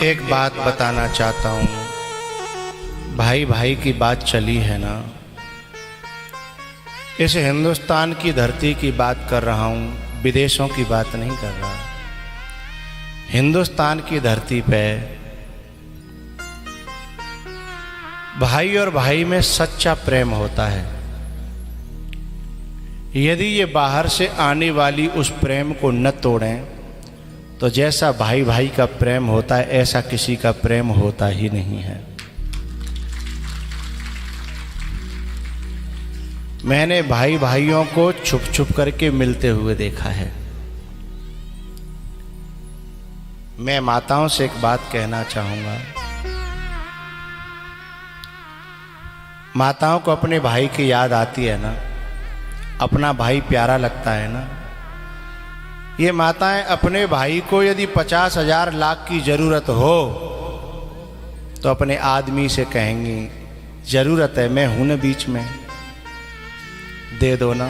एक बात बताना चाहता हूँ। भाई भाई की बात चली है ना, इस हिंदुस्तान की धरती की बात कर रहा हूँ, विदेशों की बात नहीं कर रहा। हिंदुस्तान की धरती पे भाई और भाई में सच्चा प्रेम होता है। यदि ये बाहर से आने वाली उस प्रेम को न तोड़ें तो जैसा भाई भाई का प्रेम होता है ऐसा किसी का प्रेम होता ही नहीं है। मैंने भाई भाइयों को छुप छुप करके मिलते हुए देखा है। मैं माताओं से एक बात कहना चाहूँगा। माताओं को अपने भाई की याद आती है ना, अपना भाई प्यारा लगता है ना। ये माताएं अपने भाई को यदि 50,000 लाख की ज़रूरत हो तो अपने आदमी से कहेंगी, ज़रूरत है, मैं हूं ना बीच में, दे दो ना।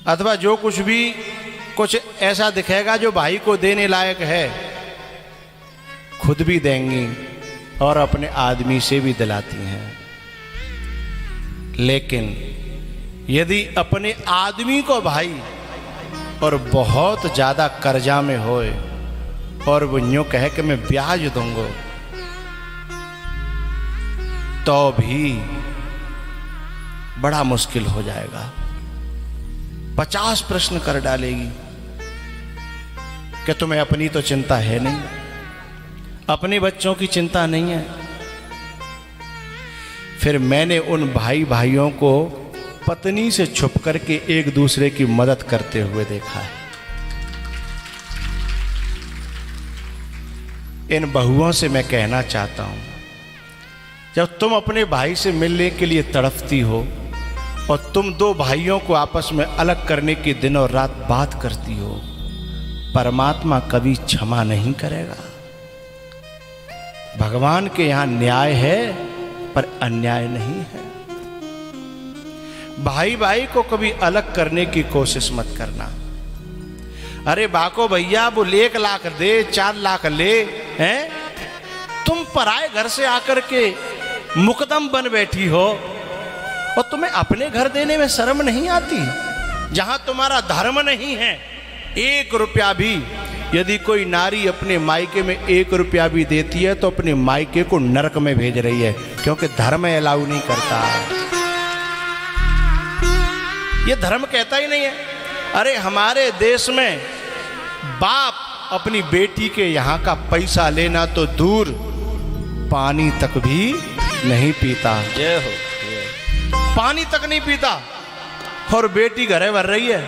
अथवा जो कुछ भी कुछ ऐसा दिखेगा जो भाई को देने लायक है, खुद भी देंगी और अपने आदमी से भी दिलाती हैं। लेकिन यदि अपने आदमी को भाई और बहुत ज़्यादा कर्जा में होए और वो यूँ कहे कि मैं ब्याज दूंगा, तो भी बड़ा मुश्किल हो जाएगा। 50 प्रश्न कर डालेगी कि तुम्हें अपनी तो चिंता है नहीं, अपने बच्चों की चिंता नहीं है। फिर मैंने उन भाई भाइयों को पत्नी से छुप करके एक दूसरे की मदद करते हुए देखा है। इन बहुओं से मैं कहना चाहता हूं, जब तुम अपने भाई से मिलने के लिए तड़पती हो और तुम दो भाइयों को आपस में अलग करने की दिन और रात बात करती हो, परमात्मा कभी क्षमा नहीं करेगा। भगवान के यहां न्याय है पर अन्याय नहीं है। भाई भाई को कभी अलग करने की कोशिश मत करना। अरे बाको भैया वो 1 लाख दे, 4 लाख ले, हैं? तुम पराए घर से आकर के मुकदम बन बैठी हो और तुम्हें अपने घर देने में शर्म नहीं आती? जहां तुम्हारा धर्म नहीं है, 1 रुपया भी यदि कोई नारी अपने मायके में 1 रुपया भी देती है तो अपने मायके को नरक में भेज रही है, क्योंकि धर्म अलाउ नहीं करता। ये धर्म कहता ही नहीं है। अरे हमारे देश में बाप अपनी बेटी के यहाँ का पैसा लेना तो दूर, पानी तक भी नहीं पीता। जय हो। पानी तक नहीं पीता और बेटी घरे भर रही है।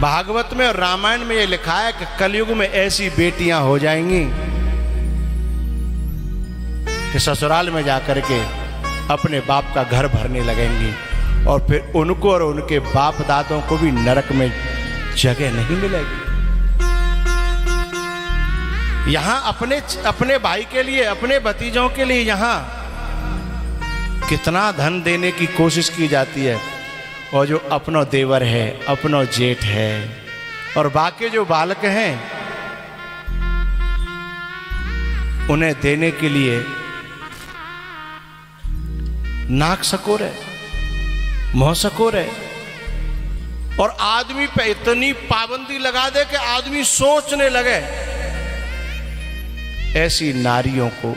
भागवत में और रामायण में ये लिखा है कि कलयुग में ऐसी बेटियां हो जाएंगी कि ससुराल में जाकर के अपने बाप का घर भरने लगेंगी और फिर उनको और उनके बाप दादों को भी नरक में जगह नहीं मिलेगी। यहां अपने भाई के लिए, अपने भतीजों के लिए यहां कितना धन देने की कोशिश की जाती है, और जो अपनो देवर है, अपनो जेठ है और बाकी जो बालक हैं उन्हें देने के लिए नाक सकोर है, मुंह सकोर है, और आदमी पे इतनी पाबंदी लगा दे कि आदमी सोचने लगे। ऐसी नारियों को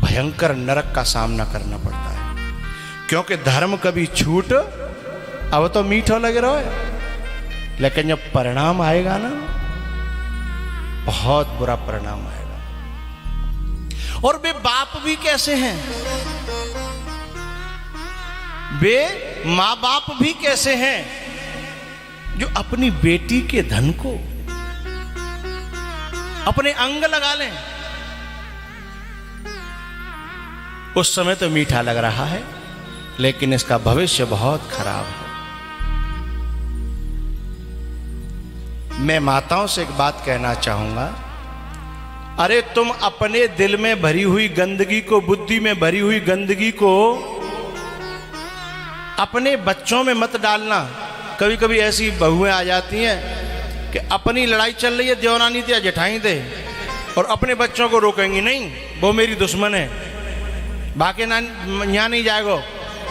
भयंकर नरक का सामना करना पड़ता है, क्योंकि धर्म कभी छूट, अब तो मीठो लग रहा है, लेकिन जब परिणाम आएगा ना, बहुत बुरा परिणाम आएगा। और वे बाप भी कैसे हैं, वे माँ बाप भी कैसे हैं जो अपनी बेटी के धन को अपने अंग लगा लें। उस समय तो मीठा लग रहा है, लेकिन इसका भविष्य बहुत खराब है। मैं माताओं से एक बात कहना चाहूंगा। अरे तुम अपने दिल में भरी हुई गंदगी को, बुद्धि में भरी हुई गंदगी को अपने बच्चों में मत डालना कभी कभी ऐसी बहुएं आ जाती हैं कि अपनी लड़ाई चल रही है देवरानी थे या जेठानी थे, और अपने बच्चों को रोकेंगी नहीं, वो मेरी दुश्मन है, बाकी ना यहाँ नहीं जाएगो,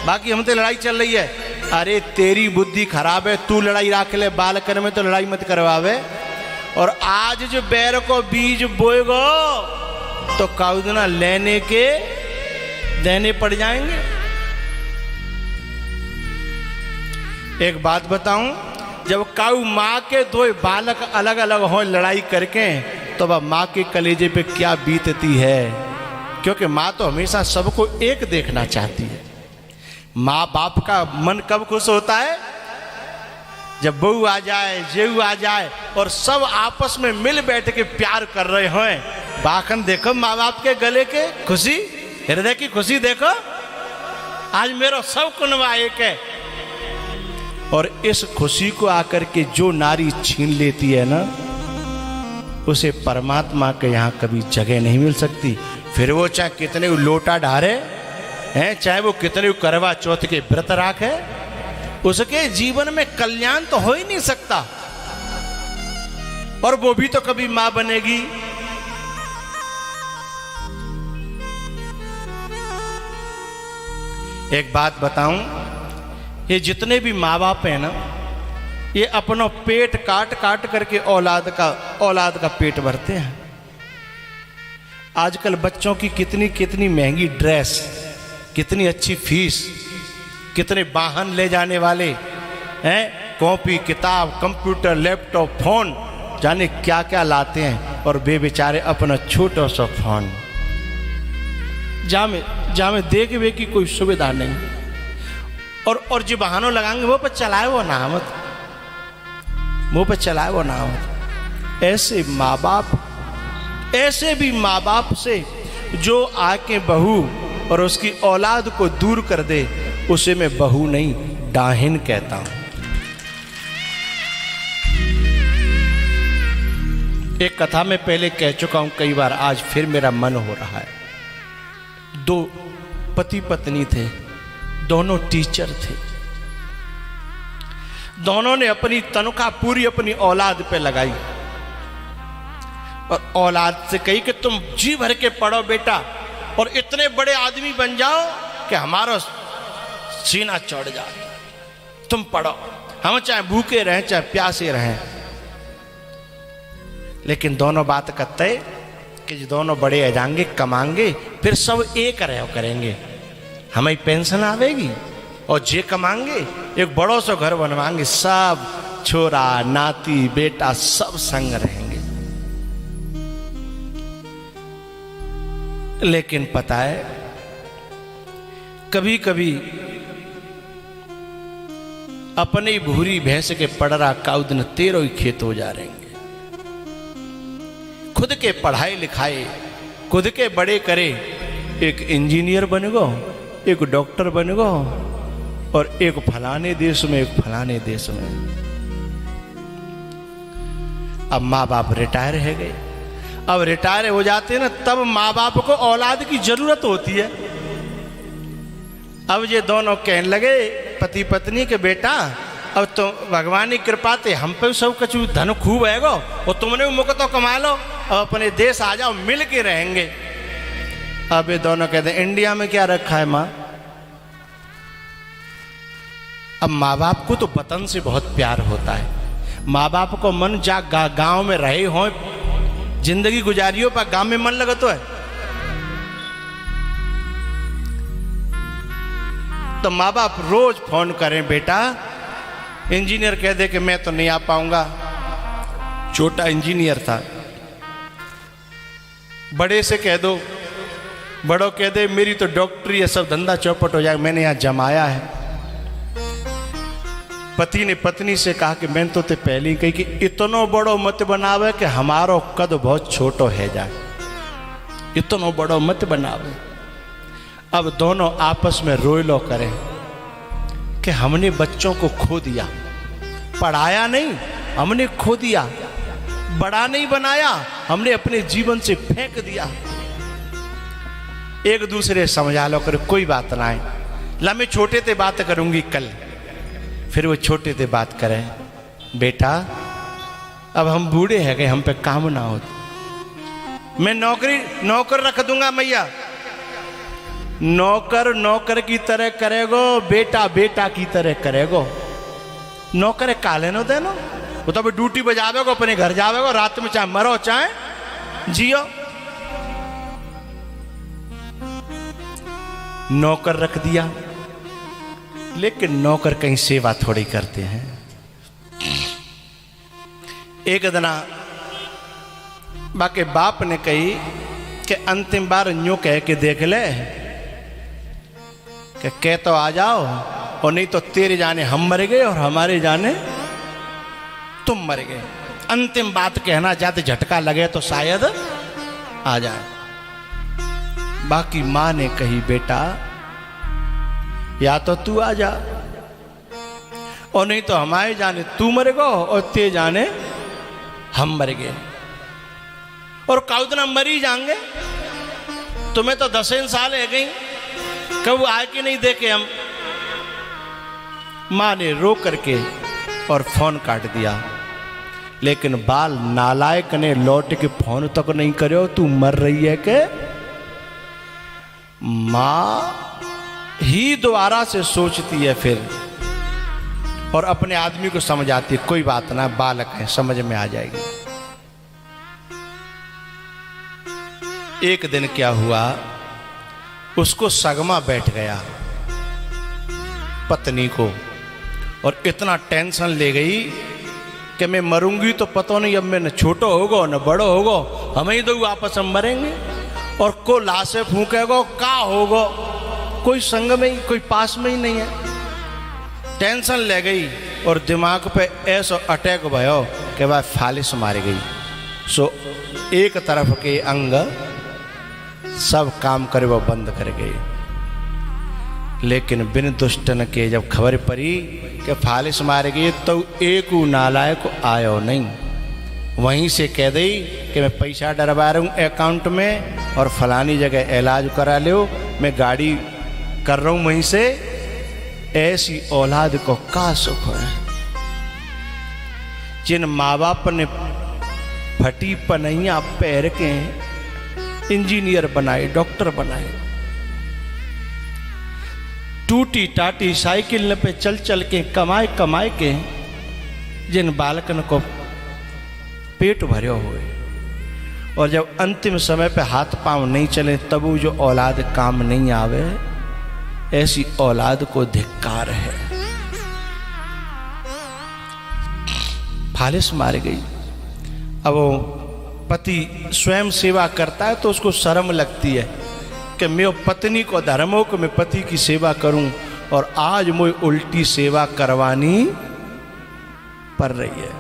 बाकी हमसे लड़ाई चल रही है। अरे तेरी बुद्धि खराब है, तू लड़ाई रख ले, बालकन में तो लड़ाई मत करवावे। और आज जो बैर को बीज बोएगो तो काउदना लेने के देने पड़ जाएंगे। एक बात बताऊं, जब काऊ माँ के दो बालक अलग अलग हो लड़ाई करके, तो वह माँ के कलेजे पे क्या बीतती है, क्योंकि माँ तो हमेशा सबको एक देखना चाहती है। माँ बाप का मन कब खुश होता है, जब बहू आ जाए, जेऊ आ जाए और सब आपस में मिल बैठ के प्यार कर रहे हों। बाखन देखो माँ बाप के गले के खुशी, हृदय की खुशी देखो, आज मेरा सब कुनवा एक है। और इस खुशी को आकर के जो नारी छीन लेती है ना, उसे परमात्मा के यहाँ कभी जगह नहीं मिल सकती। फिर वो चाहे कितने लोटा ढारे हैं, चाहे वो कितने करवा चौथ के व्रत राखे, उसके जीवन में कल्याण तो हो ही नहीं सकता। और वो भी तो कभी मां बनेगी। एक बात बताऊं, ये जितने भी माँ बाप हैं ना, ये अपना पेट काट काट करके औलाद का पेट भरते हैं। आजकल बच्चों की कितनी कितनी महंगी ड्रेस, कितनी अच्छी फीस, कितने वाहन ले जाने वाले हैं, कॉपी किताब कंप्यूटर लैपटॉप फोन, जाने क्या क्या लाते हैं। और वे बेचारे अपना छोटा सा फोन जामे देख वे की कोई सुविधा नहीं, और जो बहानों लगाएंगे वो पर चलाए वो नामत, मुंह पर चलाए वो नामत। ऐसे माँ बाप, ऐसे भी माँ बाप से जो आके बहू और उसकी औलाद को दूर कर दे, उसे मैं बहू नहीं डाहिन कहता हूं। एक कथा में पहले कह चुका हूं कई बार, आज फिर मेरा मन हो रहा है। दो पति पत्नी थे, दोनों टीचर थे, दोनों ने अपनी तनख्वाह पूरी अपनी औलाद पे लगाई और औलाद से कही कि तुम जी भर के पढ़ो बेटा और इतने बड़े आदमी बन जाओ कि हमारा सीना चढ़ जाए, तुम पढ़ो, हम चाहे भूखे रहें चाहे प्यासे रहें। लेकिन दोनों बात करते कि दोनों बड़े आ जाएंगे, कमाएंगे, फिर सब एक रहो करेंगे, हमें पेंशन आवेगी और जे कमाएंगे एक बड़ो सा घर बनवाएंगे, सब छोरा नाती बेटा सब संग रहेंगे। लेकिन पता है कभी कभी अपने भूरी भैंस के पड़रा काउदन तेरो ही खेत हो जा रहेंगे। खुद के पढ़ाई लिखाई खुद के बड़े करे, एक इंजीनियर बनेगो, एक डॉक्टर बनेगो, और एक फलाने देश में एक फलाने देश में। अब माँ बाप रिटायर है गए, अब रिटायर हो जाते हैं ना, तब माँ बाप को औलाद की जरूरत होती है। अब ये दोनों कहने लगे पति पत्नी के बेटा, अब तो भगवान की कृपा ते हम पे सब कुछ धन खूब है गो, और तुमने भी मुझको तो कमा लो, अब अपने देश आ जाओ, मिल के रहेंगे। अब ये दोनों कहते हैं इंडिया में क्या रखा है माँ। अब माँ बाप को तो वतन से बहुत प्यार होता है, माँ बाप को मन जा गांव में रहे हो, जिंदगी गुजारियो पर गांव में मन लगा तो है। तो माँ बाप रोज फोन करें बेटा, इंजीनियर कह दे कि मैं तो नहीं आ पाऊंगा, छोटा इंजीनियर था। बड़े से कह दो, बड़ों कह दे मेरी तो डॉक्टरी है, सब धंधा चौपट हो जाएगा, मैंने यहाँ जमाया है। पति ने पत्नी से कहा कि मैंने तो ते पहले ही कही कि इतनो बड़ो मत बनावे कि हमारो कद बहुत छोटो है जाए, इतनो बड़ो मत बनावे। अब दोनों आपस में रोई लो करें कि हमने बच्चों को खो दिया, पढ़ाया नहीं हमने खो दिया, बड़ा नहीं बनाया हमने अपने जीवन से फेंक दिया। एक दूसरे समझा लो कर, कोई बात ना है ला, मैं छोटे से बात करूंगी कल, फिर वो छोटे से बात करें, बेटा अब हम बूढ़े हैं गए, हम पे काम ना हो, मैं नौकर रख दूंगा मैया, नौकर की तरह करेगो, बेटा बेटा की तरह करेगो। नौकर काले नो देनो, वो तो ड्यूटी बजावेगो, अपने घर जावेगो, रात में चाहे मरो चाहे जियो। नौकर रख दिया, लेकिन नौकर कहीं सेवा थोड़ी करते हैं। एक दिना बाके बाप ने कही कि अंतिम बार यूं कह के देख ले कि कह तो आ जाओ, और नहीं तो तेरे जाने हम मर गए और हमारे जाने तुम मर गए। अंतिम बात कहना चाहते, झटका लगे तो शायद आ जाए। बाकी मां ने कही बेटा या तो तू आ जा, और नहीं तो हमारे जाने तू मर गो और ते जाने हम मर गए, और काउदना मरी जाएंगे। तुम्हें तो 10 साल है गई, कब आए कि नहीं देखे हम। मां ने रो करके और फोन काट दिया, लेकिन बाल नालायक ने लौट के फोन तक नहीं करो, तू मर रही है के। मां ही दोबारा से सोचती है फिर, और अपने आदमी को समझाती है, कोई बात ना, बालक है, समझ में आ जाएगी। एक दिन क्या हुआ, उसको सगमा बैठ गया पत्नी को, और इतना टेंशन ले गई कि मैं मरूंगी तो पता नहीं, अब मैं न छोटो होगो न बड़ो होगो, हम ही दो आपस में मरेंगे, और को लाशें फूकेगो का होगो, कोई संग में ही, कोई पास में ही नहीं है। टेंशन ले गई और दिमाग पे ऐसा अटैक भयो कि वह फालिश मारी गई। सो एक तरफ के अंग सब काम करे वो बंद कर गए। लेकिन बिन दुष्टन के जब खबर पड़ी कि फालिश मारे गई, तो एक नालायक आयो नहीं, वहीं से कह दी कि मैं पैसा डरवा रहा हूँ अकाउंट में, और फलानी जगह इलाज करा लो, मैं गाड़ी कर रहा हूँ वहीं से। ऐसी औलाद को का सुख है। जिन माँ बाप ने फटी पनैया पैर के इंजीनियर बनाए, डॉक्टर बनाए, टूटी टाटी साइकिल पे चल चल के कमाए के जिन बालकन को पेट भरे हुए, और जब अंतिम समय पे हाथ पांव नहीं चले तब वो जो औलाद काम नहीं आवे, ऐसी औलाद को धिक्कार है। फालिश मार गई। अब वो पति स्वयं सेवा करता है तो उसको शर्म लगती है कि मैं पत्नी को धर्म हो कि मैं पति की सेवा करूं, और आज मुझे उल्टी सेवा करवानी पड़ रही है।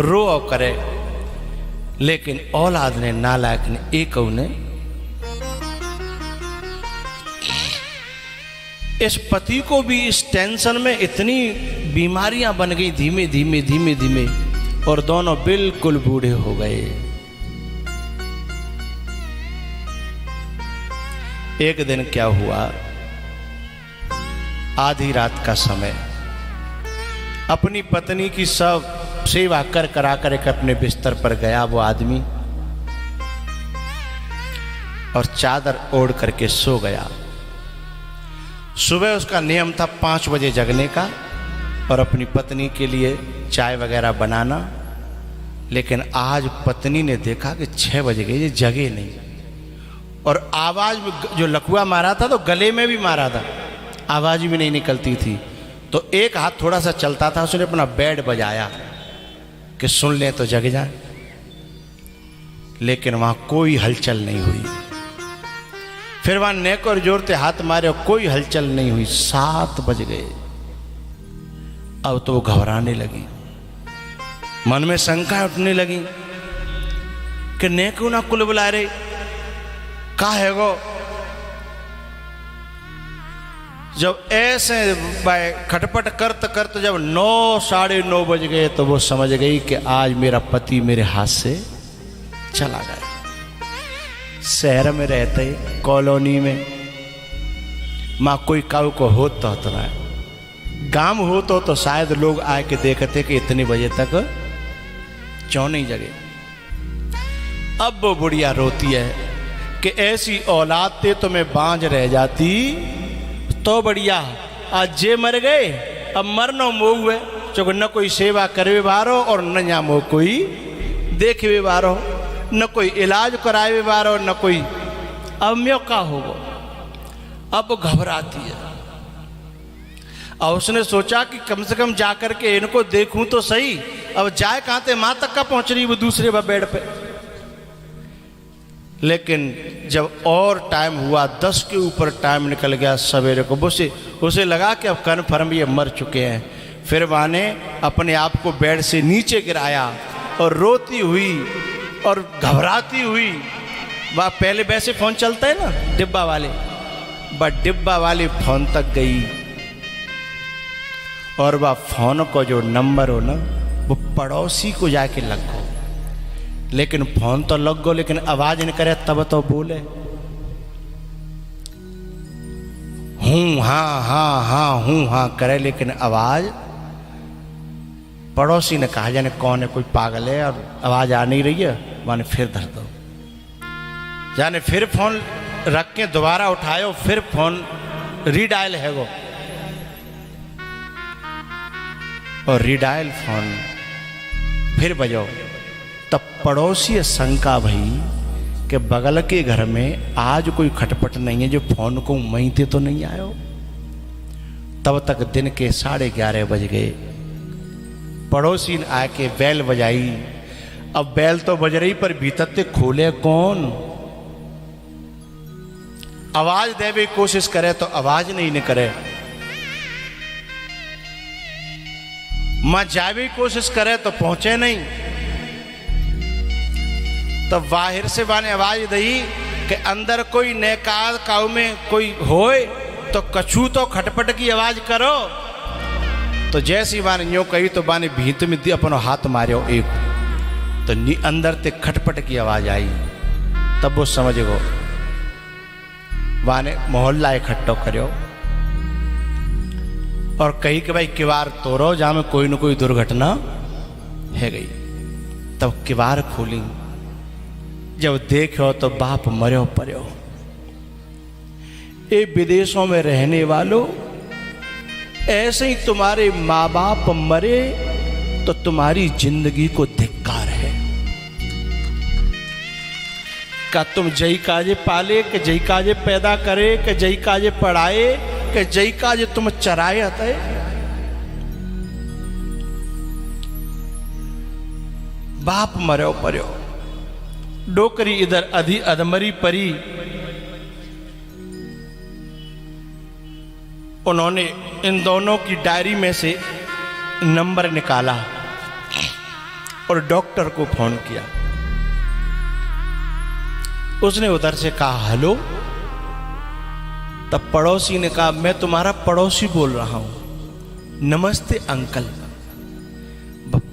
रो करे, लेकिन औलाद ने, नालायक ने, एक ने इस पति को भी इस टेंशन में इतनी बीमारियां बन गई धीमे धीमे धीमे धीमे, और दोनों बिल्कुल बूढ़े हो गए। एक दिन क्या हुआ, आधी रात का समय, अपनी पत्नी की सब सेवा कर करा कर अपने बिस्तर पर गया वो आदमी, और चादर ओढ़ करके सो गया। सुबह उसका नियम था 5 बजे जगने का और अपनी पत्नी के लिए चाय वगैरह बनाना, लेकिन आज पत्नी ने देखा कि 6 बज गए, ये जगे नहीं, और आवाज़ जो लकुआ मारा था तो गले में भी मारा था, आवाज़ भी नहीं निकलती थी। तो एक हाथ थोड़ा सा चलता था, उसने अपना बेड बजाया कि सुन ले तो जग जाए, लेकिन वहाँ कोई हलचल नहीं हुई। फिर वहाँ नेक और जोर से हाथ मारे और कोई हलचल नहीं हुई। 7 बज गए। अब तो वो घबराने लगी, मन में शंका उठने लगी कि नेको ना कुल बुला रहे, का है गो। जब ऐसे खटपट करते करते जब 9 साढ़े 9 बज गए तो वो समझ गई कि आज मेरा पति मेरे हाथ से चला गया। शहर में रहते कॉलोनी में माँ कोई काऊ को होता है, गांव हो तो शायद लोग आए के देखते कि इतने बजे तक क्यों नहीं जगे। अब वो बुढ़िया रोती है कि ऐसी औलाद थे तो मैं बांझ रह जाती तो बढ़िया, आज जे मर गए अब मरनो मोह है, चूँकि न कोई सेवा करे बारो और न यहाँ मोह कोई देखे बारो, न कोई इलाज कराए बारो, न कोई। अब म्यो का होगा। अब वो घबराती है और उसने सोचा कि कम से कम जाकर के इनको देखूं तो सही। अब जाए कहाँ थे, माँ तक का पहुंच रही वो दूसरे बेड पे। लेकिन जब और टाइम हुआ, 10 के ऊपर टाइम निकल गया सवेरे को, उसे लगा कि अब कन्फर्म ये मर चुके हैं। फिर माँ ने अपने आप को बेड से नीचे गिराया और रोती हुई और घबराती हुई, वह पहले वैसे फोन चलता है ना डिब्बा वाले, बट डिब्बा वाले फोन तक गई और वह फोन को जो नंबर हो ना वो पड़ोसी को जाके लग गो। लेकिन फोन तो लग गो, लेकिन आवाज नहीं करे, तब तो बोले हूं हाँ करे, लेकिन आवाज। पड़ोसी ने कहा जाने कौन है, कोई पागल है और आवाज आ नहीं रही है। माने फिर धर दो, जाने फिर फोन रख के दोबारा उठायो, फिर फोन रीडायल है वो, और रीडायल फोन फिर बजाओ। तब पड़ोसी शंका भई कि बगल के घर में आज कोई खटपट नहीं है, जो फोन को वहीं थे तो नहीं आयो। तब तक दिन के 11:30 बज गए। पड़ोसी ने आके बैल बजाई। अब बैल तो बज रही पर भीतर से खोले कौन। आवाज देवे कोशिश करे तो आवाज नहीं करे, मां जावे कोशिश करे तो पहुंचे नहीं। तो बाहर से बाने आवाज दई कि अंदर कोई नेकाल काऊ में कोई होए तो कछू तो खटपट की आवाज करो। तो जैसी बाने यूं कही तो बाने भीत में दी अपनो हाथ मारियो एक, तो अंदर ते खटपट की आवाज आई। तब वो समझ गो, बाने मोहल्ला इकट्ठो करो और कही कि भाई किवाड़ तोड़ो, जहां में कोई न कोई दुर्घटना है गई। तब किवाड़ खोली, जब देखो तो बाप मर्यो पर्यो। ये विदेशों में रहने वालों, ऐसे ही तुम्हारे माँ बाप मरे तो तुम्हारी जिंदगी को धिक्कार है। का तुम जई काजे पाले, कि जई काजे पैदा करे, कि जई काजे पढ़ाए, कि जई काजे तुम चराए आते। बाप मरो पर्यो, डोकरी इधर अधी अधमरी परी। उन्होंने इन दोनों की डायरी में से नंबर निकाला और डॉक्टर को फोन किया। उसने उधर से कहा हेलो। तब पड़ोसी ने कहा मैं तुम्हारा पड़ोसी बोल रहा हूं, नमस्ते अंकल।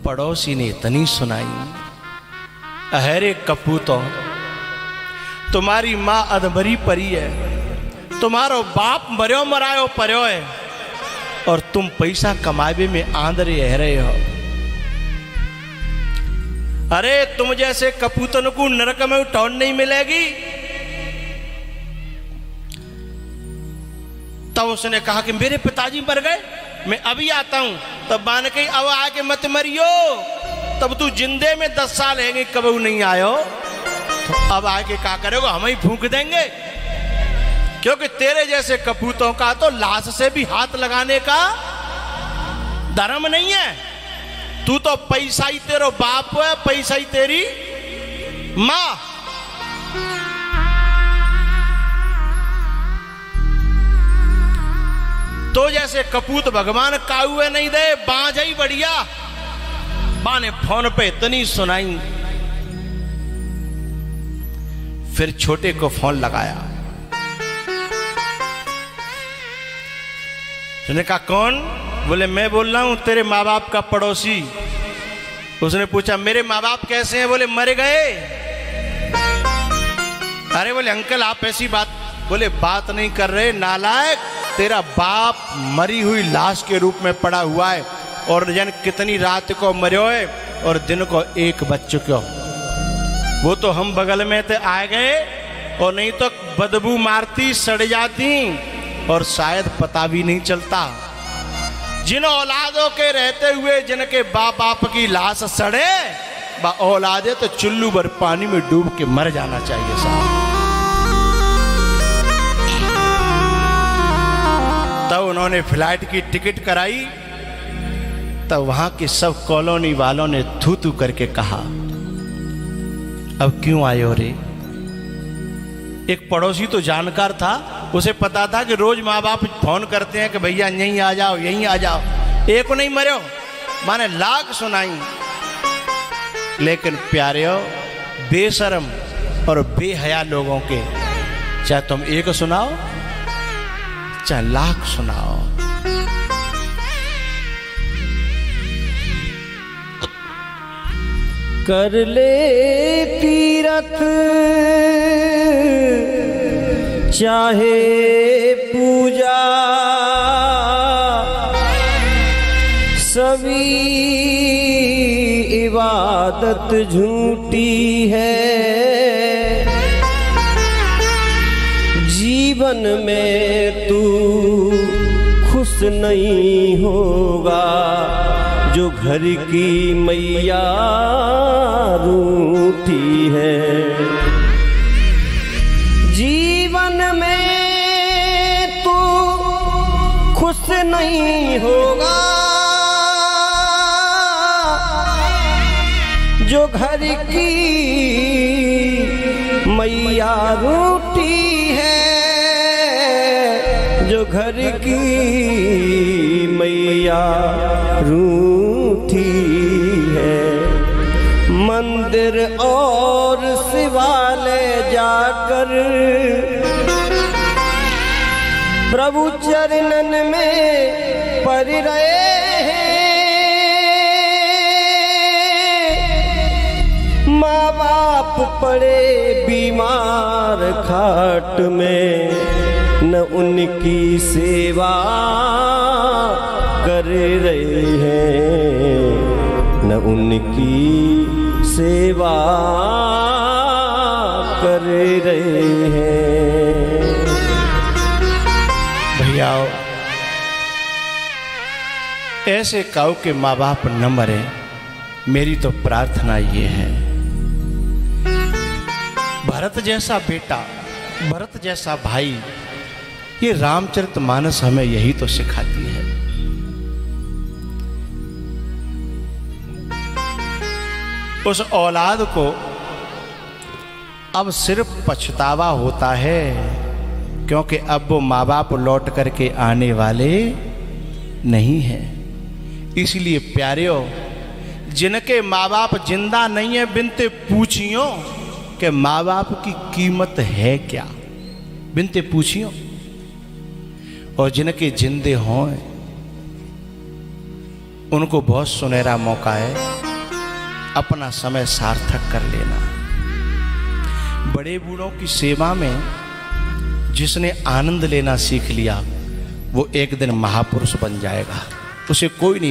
पड़ोसी ने इतनी सुनाई, अहरे कपूतो, तुम्हारी मां अधमरी परी है, तुम्हारो बाप मर्यो मरायो पर्यो है और तुम पैसा कमावे में आंधरे रह रहे हो। अरे तुम जैसे कपूतन को नरक में टौन नहीं मिलेगी। तब उसने कहा कि मेरे पिताजी मर गए, मैं अभी आता हूं। तब बान कही अब आके मत मरियो, तब तू जिंदे में 10 साल है, कब नहीं आयो तो अब आके क्या करोगे, हम ही फूंक देंगे। क्योंकि तेरे जैसे कपूतों का तो लाश से भी हाथ लगाने का धर्म नहीं है। तू तो पैसा ही तेरा बाप है, पैसा ही तेरी मां। तो जैसे कपूत भगवान काउए नहीं दे, बांझ ही बढ़िया। मां ने फोन पे इतनी सुनाई। फिर छोटे को फोन लगाया। उसने कहा कौन? बोले मैं बोल रहा हूं तेरे माँ बाप का पड़ोसी। उसने पूछा मेरे माँ बाप कैसे हैं? बोले मर गए। अरे बोले अंकल आप ऐसी बात, बोले बात नहीं कर रहे नालायक, तेरा बाप मरी हुई लाश के रूप में पड़ा हुआ है और जन कितनी रात को मर्यो है और दिन को 1 बज चुक्यो। वो तो हम बगल में थे आ गए और नहीं तो बदबू मारती सड़ जाती और शायद पता भी नहीं चलता। जिन औलादों के रहते हुए जिनके बाप की लाश सड़े बा औलादे तो चुल्लू भर पानी में डूब के मर जाना चाहिए साहब। तब उन्होंने फ्लाइट की टिकट कराई। तब वहां के सब कॉलोनी वालों ने थू थू करके कहा, अब क्यों आए हो रे? एक पड़ोसी तो जानकार था, उसे पता था कि रोज माँ बाप फोन करते हैं कि भैया यहीं आ जाओ यहीं आ जाओ। एक नहीं मरो, माने लाख सुनाई। लेकिन प्यारे बेशरम और बेहया लोगों के चाहे तुम एक सुनाओ चाहे लाख सुनाओ। कर ले तीरथ चाहे पूजा सभी इबादत झूठी है। जीवन में तू खुश नहीं होगा जो घर की मैया रूठी है। जीवन में तू खुश नहीं होगा जो घर की मैया रूठी है। जो घर की मैया रूठी है। मंदिर और शिवालय जाकर प्रभु चरणन में पड़ रहे हैं। माँ बाप पड़े बीमार खाट में, न उनकी सेवा कर रहे हैं, न उनकी सेवा कर रहे हैं। भैया ऐसे काऊ के माँ बाप न मरे, मेरी तो प्रार्थना ये है। भरत जैसा बेटा, भरत जैसा भाई, ये रामचरितमानस हमें यही तो सिखाती है। उस औलाद को अब सिर्फ पछतावा होता है क्योंकि अब वो माँ बाप लौट करके आने वाले नहीं हैं। इसलिए प्यारियों, जिनके माँ बाप जिंदा नहीं है बिनते पूछियो कि माँ बाप की कीमत है क्या, बिनते पूछियो। और जिनके जिंदे हों उनको बहुत सुनहरा मौका है अपना समय सार्थक कर लेना। बड़े बूढ़ों की सेवा में जिसने आनंद लेना सीख लिया वो एक दिन महापुरुष बन जाएगा, उसे कोई नहीं